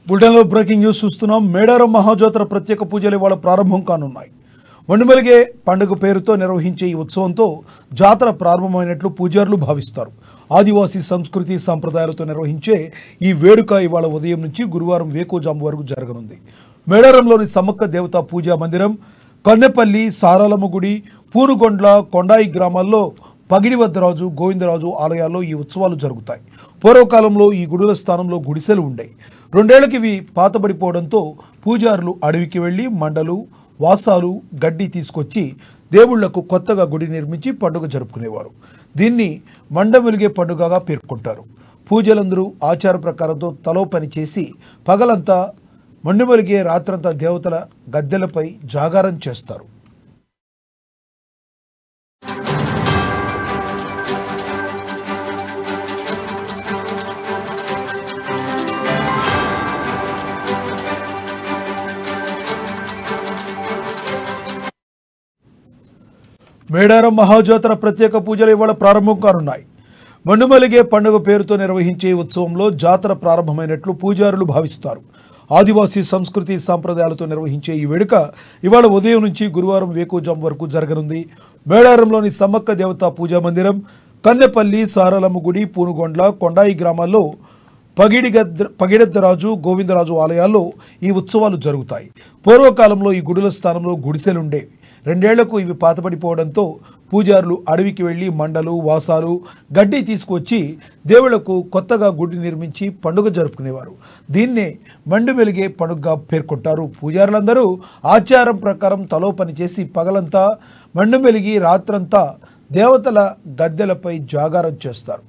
బుల్టెన్లో breaking news చూస్తున్నాం. మేడారం మహాజాతర ప్రత్యేక పూజలు ఇవాళ ప్రారంభం కానున్నాయి. వండుమలిగే పండుగ పేరుతో నిర్వహించే ఈ ఉత్సవంతో జాతర ప్రారంభమైనట్లు పూజారులు భావిస్తారు. ఆదివాసీ సంస్కృతి సంప్రదాయాలతో నిర్వహించే ఈ వేడుక ఇవాళ ఉదయం నుంచి గురువారం వేకోజాము వరకు జరగనుంది. మేడారంలోని సమ్మక్క దేవతా పూజా మందిరం, కన్నెపల్లి, సారాలమ్మ గుడి, పూనుగొండ్ల, కొండాయి గ్రామాల్లో పగిడివద్దరాజు, గోవిందరాజు ఆలయాల్లో ఈ ఉత్సవాలు జరుగుతాయి. పూర్వకాలంలో ఈ గుడుల స్థానంలో గుడిసెలు ఉండేవి. 2 ఏళ్లకి ఇవి పాతబడిపోవడంతో పూజారులు అడవికి వెళ్లి మండలు, వాసాలు, గడ్డి తీసుకొచ్చి దేవుళ్లకు కొత్తగా గుడి నిర్మించి పండుగ జరుపుకునేవారు. దీన్ని మండమెలిగే పండుగగా పేర్కొంటారు. పూజలందరూ ఆచార ప్రకారంతో తలో పని చేసి పగలంతా మండమెలిగే, రాత్రంతా దేవతల గద్దెలపై జాగారం చేస్తారు. మేడారం మహాజాతర ప్రత్యేక పూజలు ఇవాళ ప్రారంభం కానున్నాయి. మండుమలిగే పండుగ పేరుతో నిర్వహించే ఉత్సవంలో జాతర ప్రారంభమైనట్లు పూజారులు భావిస్తారు. ఆదివాసీ సంస్కృతి సంప్రదాయాలతో నిర్వహించే ఈ వేడుక ఇవాళ ఉదయం నుంచి గురువారం వేకోజాము వరకు జరగనుంది. మేడారంలోని సమ్మక్క దేవతా పూజా మందిరం, కన్నెపల్లి, సారాలమ్మ గుడి, పూనుగొండ్ల, కొండాయి గ్రామాల్లో పగిడెద్దరాజు, గోవిందరాజు ఆలయాల్లో ఈ ఉత్సవాలు జరుగుతాయి. పూర్వకాలంలో ఈ గుడుల స్థానంలో గుడిసెలుండేవి. 2 ఏళ్లకు ఇవి పాతపడిపోవడంతో పూజారులు అడవికి వెళ్లి మండలు, వాసాలు, గడ్డి తీసుకొచ్చి దేవుళ్లకు కొత్తగా గుడి నిర్మించి పండుగ జరుపుకునేవారు. దీన్నే మండుమెలిగే పండుగగా పేర్కొంటారు. పూజారులందరూ ఆచారం ప్రకారం తలో పని చేసి పగలంతా మండుమెలిగి, రాత్రంతా దేవతల గద్దెలపై జాగారం చేస్తారు.